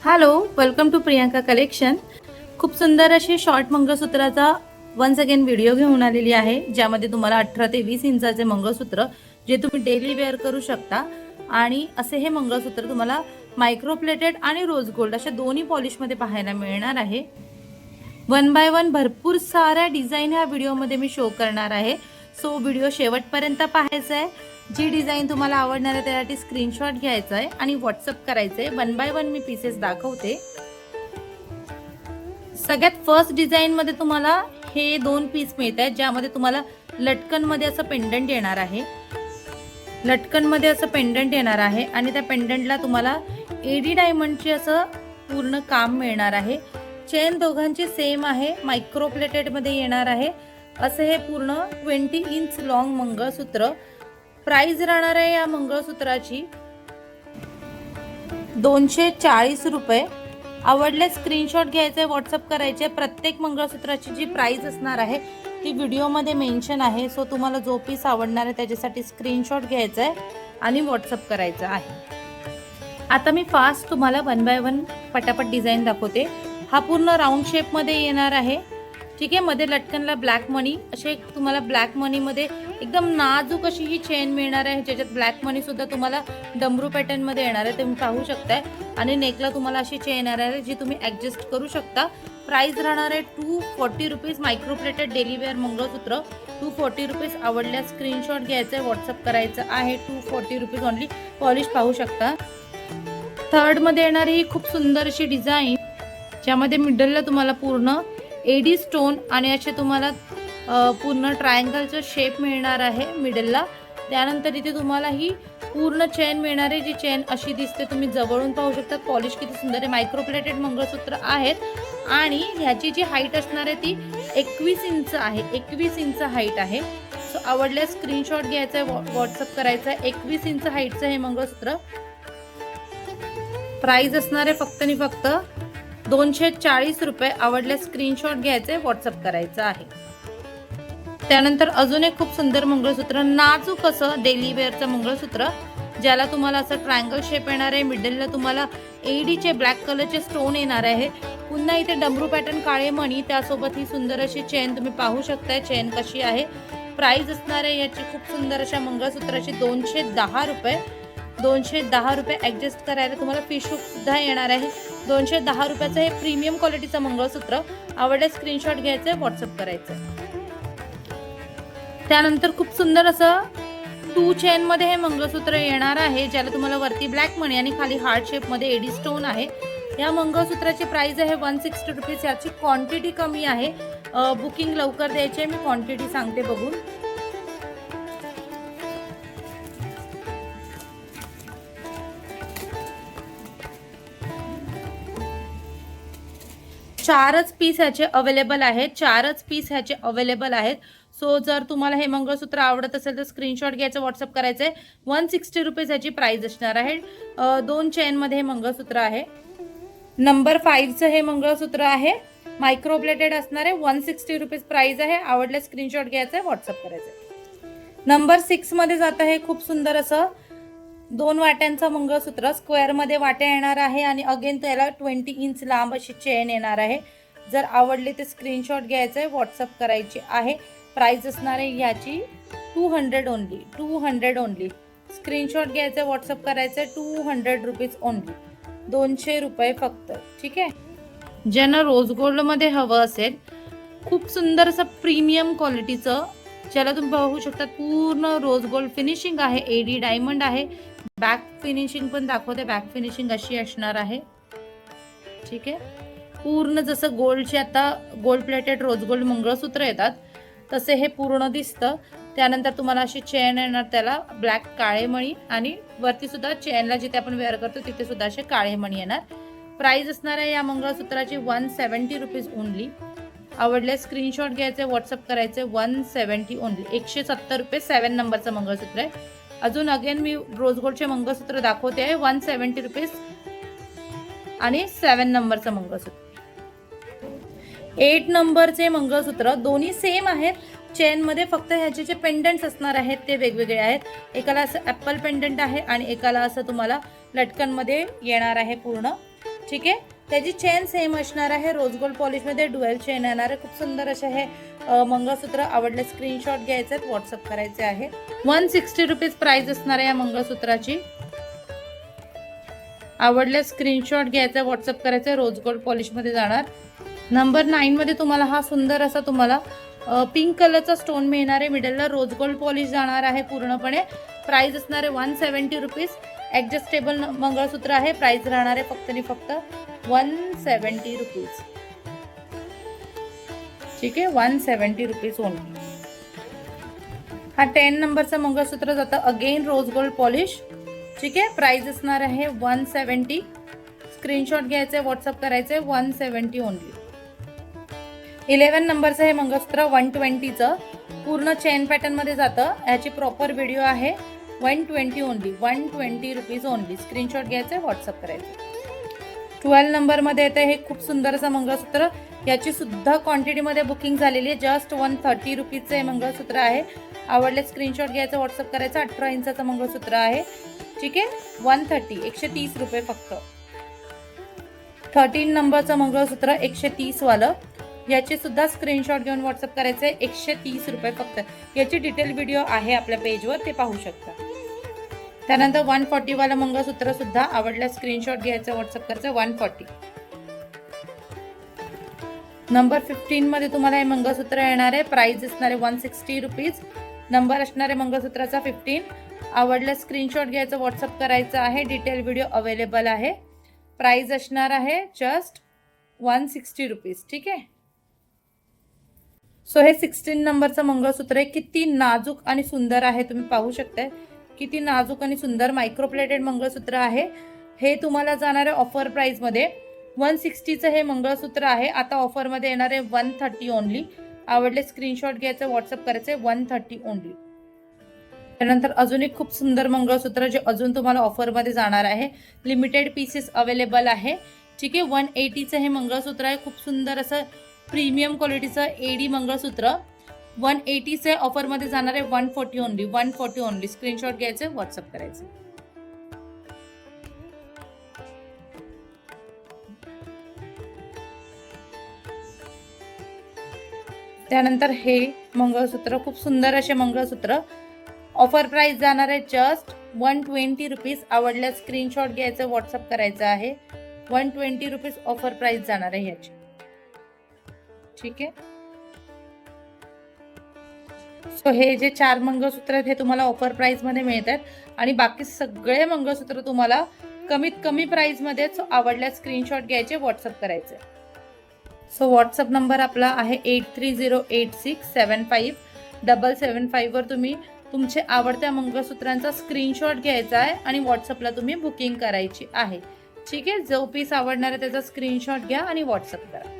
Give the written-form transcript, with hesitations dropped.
Hello, welcome to Priyanka collection. खूप सुंदर अशी शॉर्ट मंगळसूत्राचा वन्स अगेन व्हिडिओ घेऊन आलेली आहे, ज्यामध्ये तुम्हाला 18 ते 20 इंचाचे मंगळसूत्र जे तुम्ही डेली वेअर करू शकता। आणि असे हे मंगळसूत्र तुम्हाला मायक्रो प्लेटेड आणि रोज गोल्ड अशा दोन्ही पॉलिशमध्ये पाहायला मिळणार आहे। वन बाय वन भरपूर साऱ्या डिझाईन ह्या व्हिडिओमध्ये मी शो करणार आहे, सो व्हिडिओ शेवटपर्यंत पाहायचा आहे। जी डिझाईन तुम्हाला आवडणार आहे त्यासाठी स्क्रीनशॉट घ्यायचा आहे आणि व्हॉट्सअप करायचं आहे। One by one me pieces दाखवते। सगळ्यात फर्स्ट डिझाईन मध्ये तुम्हाला हे दोन पीस मिळत आहेत, ज्यामध्ये तुम्हाला लटकन मध्ये असं पेंडंट येणार आहे। लटकन मध्ये असं पेंडंट येणार आहे आणि त्या पेंडंटला तुम्हाला एडी डायमंडचे असं पूर्ण काम मिळणार आहे। चेन दोघांची सेम आहे, मायक्रो प्लेटेड मध्ये येणार आहे। असे हे पूर्ण 20 इंच लॉंग मंगळसूत्र। प्राइस राहणार आहे या मंगळसूत्राची 240 रुपये। आवडले स्क्रीनशॉट घ्यायचे, व्हॉट्सअप करायचे। प्रत्येक मंगळसूत्राची जी प्राइस असणार आहे ती व्हिडिओमध्ये मेन्शन आहे, सो तुम्हाला जो पीस आवडणार आहे त्याच्यासाठी स्क्रीनशॉट घ्यायचा आहे आणि व्हॉट्सअप करायचा आहे। आता मी फास्ट तुम्हाला वन बाय वन पटापट डिझाईन दाखवते। हा पूर्ण राऊंड शेप मध्ये येणार आहे, ठीक आहे। मध्ये लटकनला ब्लॅक मनी असे तुम्हाला ब्लॅक मनी मध्ये एकदम नाजूक अशी ही चेन मिळणार आहे, ज्याच्यात ब्लॅक मनी सुद्धा तुम्हाला डमरू पॅटर्न मध्ये येणार आहे, तुम्ही पाहू शकताय। आणि नेकला तुम्हाला अशी चेन येणार आहे जी तुम्ही ऍडजस्ट करू शकता। प्राइस राहणार आहे 240 rupees. Micro plated daily wear mangalsutra 240 rupees. आवडल्यास स्क्रीनशॉट घ्यायचा, व्हॉट्सअप करायचं आहे। 240 रुपीज ओनली। पॉलिश पाहू शकता। थर्ड मध्ये येणारी ही खूप सुंदर अशी डिझाईन, ज्यामध्ये मिडलला तुम्हाला पूर्ण एडी स्टोन आणि असे तुम्हाला पूर्ण ट्रायंगलचा शेप मिळणार आहे मिडलला। त्यानंतर इथे तुम्हाला ही पूर्ण चेन मिळणार आहे, जी चेन अशी दिसते, तुम्ही जवळून पाहू शकता। पॉलिश किती सुंदर आहे। मायक्रो प्लेटेड मंगळसूत्र आहेत आणि ह्याची जी हाईट असणार आहे ती 21 इंच आहे। 21 इंच हाईट आहे। सो आवडल्यास स्क्रीनशॉट घ्यायचा, व्हॉट्सअप करायचा। 21 इंच हाईटचं हे मंगळसूत्र। प्राइस असणार आहे फक्त आणि फक्त 240 रुपये। आवडल्यास स्क्रीनशॉट घ्यायचे, व्हॉट्सअप करायचं आहे। त्यानंतर अजून एक खूप सुंदर मंगळसूत्र, नाजूक असं डेली वेअरचं मंगळसूत्र, ज्याला तुम्हाला असं ट्रायंगल शेप येणार आहे। मिडलला तुम्हाला एडीचे ब्लॅक कलरचे स्टोन येणार आहे। पुन्हा इथे डमरू पॅटर्न काळे मणी, त्यासोबत ही सुंदर अशी चेन तुम्ही पाहू शकताय चेन कशी आहे। प्राइस असणार आहे याची खूप सुंदर अशा मंगळसूत्राची 210 रुपये। 210 रुपये। ऍडजस्ट करायला तुम्हाला फिशहुक सुद्धा येणार आहे। 210 रुपयाचं हे प्रीमियम क्वालिटीचं मंगळसूत्र। आवडले स्क्रीनशॉट घ्यायचे, व्हॉट्सअप करायचं। त्यानंतर खूप सुंदर असं 2 चेन मध्ये हे मंगळसूत्र येणार आहे, ज्याला तुम्हाला वरती ब्लॅक मणी आणि खाली हार्ट शेप मध्ये एडी स्टोन आहे। या मंगळसूत्राची प्राइस आहे 160 रुपीज। याची क्वांटिटी कमी आहे, बुकिंग लवकर द्यायची आहे। मी क्वांटिटी सांगते बघून। चारच पीस ह्याचे अवेलेबल आहेत। चारच पीस ह्याचे अवेलेबल आहेत। सो जर तुम्हाला हे मंगळसूत्र आवडत असेल तर स्क्रीनशॉट घ्यायचं, व्हॉट्सअप करायचं आहे। 160 रुपीज ह्याची प्राइस असणार आहे। 2 चेन मध्ये हे मंगळसूत्र आहे। नंबर 5चं हे मंगळसूत्र आहे, मायक्रो प्लेटेड असणार आहे। 160 रुपीज प्राइस आहे। आवडल्यास स्क्रीनशॉट घ्यायचं, व्हॉट्सअप करायचं। नंबर 6 मध्ये जात आहे खूप सुंदर असं 2 वाट्यांचं मंगळसूत्र। स्क्वेअर मध्ये वाट्या येणार आहे आणि अगेन त्याला 20 इंच लांब अशी चेन येणार आहे। जर आवडली तर स्क्रीनशॉट घ्यायचा आहे, व्हॉट्सअप करायची आहे। प्राइस असणार आहे याची 200 ओनली। 200 ओनली। स्क्रीनशॉट घ्यायचा, व्हॉट्सअप करायचं। 200 रुपीज ओनली। 200 रुपये फक्त, ठीक आहे। ज्यांना रोज गोल्ड मध्ये हवं असेल, खूप सुंदर असं प्रीमियम क्वालिटीचं, ज्याला तुम्ही पाहू शकता पूर्ण रोज गोल्ड फिनिशिंग आहे, एडी डायमंड आहे। बॅक फिनिशिंग पण दाखवते। बॅक फिनिशिंग अशी असणार आहे, ठीक आहे। पूर्ण जसं गोल्डचे आता गोल्ड प्लेटेड रोज गोल्ड मंगळसूत्र येतात तसे हे पूर्ण दिसतं। त्यानंतर तुम्हाला अशी चेन येणार, त्याला ब्लॅक काळे मणी आणि वरती सुद्धा चेनला जिथे आपण वेअर करतो तिथे सुद्धा असे काळे मणी येणार। प्राइस असणार आहे या मंगळसूत्राची 170 रुपीज ओनली। आवडल्यास स्क्रीनशॉट घ्यायचे, व्हॉट्सअप करायचे। 170 ओनली। 170 रुपये 7 नंबरचं मंगळसूत्र आहे। अजून अगेन मी रोज गोल्डचे मंगळसूत्र दाखवते आहे। 170 रुपीज आणि 7 नंबरचं मंगळसूत्र। 8 नंबरचे मंगळसूत्र दोन्ही सेम आहेत चेन मध्ये, फक्त ह्याचे जे पेंडंट्स असणार आहेत ते वेगवेगळे आहेत। एकाला असं ऍपल पेंडंट आहे आणि एकाला असं तुम्हाला लटकन मध्ये येणार आहे पूर्ण। ठीक आहे. त्याची चेन सेम असणार आहे, रोज गोल्ड पॉलिशमध्ये ड्युअल चेन येणार आहे. खूप सुंदर असे हे मंगळसूत्र. आवडले स्क्रीनशॉट घ्यायचे आहेत, व्हॉट्सअप करायचे आहे. 160 रुपीज प्राइस असणार आहे या मंगळसूत्राची. आवडले स्क्रीनशॉट घ्यायचा, व्हॉट्सअप करायचं, रोज गोल्ड पॉलिशमध्ये जाणार. नंबर 9 मध्ये तुम्हाला हा सुंदर असा तुम्हाला पिंक कलरचा स्टोन मिळणार आहे. मिडलला रोज गोल्ड पॉलिश जाणार आहे पूर्णपणे. प्राइस असणार आहे 170 रुपीज. ऍडजस्टेबल मंगळसूत्र आहे. प्राइस राहणार आहे फक्त आणि फक्त 170 रुपीज. ठीक आहे, 170 रुपीज ओनली. हा 10 नंबरचा मंगळसूत्र जातं अगेन रोज गोल्ड पॉलिश. ठीक आहे, प्राइस असणार आहे 170. स्क्रीनशॉट घ्यायचे, व्हॉट्सअप करायचे, 170 ओनली. 11 नंबरचं हे मंगळसूत्र 120चं पूर्ण चेन पॅटर्न मध्ये जातं. याची प्रॉपर व्हिडिओ आहे. 120 ओनली, 120 रुपीज ओनली. स्क्रीनशॉट घ्यायचे, व्हॉट्सअप करायचे. 12 नंबर मध्ये येते हे खूप सुंदर असं मंगळसूत्र. याची सुद्धा क्वांटिटी मध्ये बुकिंग झालेली आहे. जस्ट 130 रुपीजचं हे मंगळसूत्र आहे. आवडले स्क्रीनशॉट घ्यायचं, व्हॉट्सअप करायचं. 18 इंचाचं मंगळसूत्र आहे. ठीक आहे, 130, 130 रुपये फक्त. 13 नंबरचं मंगळसूत्र 130 वालं. याचे सुद्धा स्क्रीनशॉट घेऊन व्हॉट्सअप करायचे, 130 रुपये फक्त. याची डिटेल व्हिडिओ आहे आपल्या पेजवर, ते पाहू शकता. त्यानंतर 140 वाला मंगळसूत्र सुद्धा आवडल्या स्क्रीनशॉट घ्यायचं, व्हॉट्सअप करायचं, 140. नंबर 15 मध्ये तुम्हाला हे मंगळसूत्र येणार आहे. प्राइस असणार आहे 160 रुपीज. नंबर असणार आहे मंगळसूत्राचा 15. आवडल्या स्क्रीनशॉट घ्यायचं, व्हॉट्सअप करायचं आहे. डिटेल व्हिडिओ अवेलेबल आहे. प्राइस असणार आहे जस्ट 160 रुपीज. ठीक आहे. सो हे 16 नंबरचं मंगळसूत्र आहे. किती नाजूक आणि सुंदर आहे, तुम्ही पाहू शकताय. किती नाजूक आणि सुंदर मायक्रो प्लेटेड मंगळसूत्र आहे. हे तुम्हाला जाणार आहे ऑफर प्राइस मध्ये. 160चं हे मंगळसूत्र आहे. आता ऑफर मध्ये येणार आहे 130 ओनली. आवडले स्क्रीनशॉट घ्यायचं, व्हॉट्सअप करायचे, 130 ओनली. त्यानंतर अजून एक खूप सुंदर मंगळसूत्र जे अजून तुम्हाला ऑफर मध्ये जाणार आहे. लिमिटेड पीसेस अवेलेबल आहे. ठीक आहे, 180चं हे मंगळसूत्र आहे. खूप सुंदर असं प्रीमियम क्वालिटीचं एडी मंगळसूत्र. 180चे ऑफर मध्ये जाणार आहे 140 ओनली, 140 ओनली. स्क्रीनशॉट घ्यायचे, व्हॉट्सअप करायचे. त्यानंतर हे मंगळसूत्र खूप सुंदर असे मंगळसूत्र. ऑफर प्राइस जाणार आहे जस्ट 120 रुपीज. आवडल्या स्क्रीनशॉट घ्यायचं, व्हॉट्सअप करायचं आहे. 120 रुपीज ऑफर प्राइस जाणार आहे याची. ठीक आहे. सो हे जे 4 मंगळसूत्र आहेत हे तुम्हाला ऑफर प्राइस मध्ये मिळतात आणि बाकी सगळे मंगळसूत्र तुम्हाला कमीत कमी प्राइस मध्ये. आवडल्या स्क्रीनशॉट घ्यायचे, व्हॉट्सअप करायचे. सो व्हॉट्सअप नंबर आपला आहे 8308675775 वर तुम्ही तुमचे आवडत्या मंगळसूत्रांचा स्क्रीनशॉट घ्यायचा आहे आणि व्हॉट्सअपला तुम्ही बुकिंग करायची आहे. ठीक आहे. जो पीस आवडणार आहे त्याचा स्क्रीनशॉट घ्या आणि व्हॉट्सअप करा.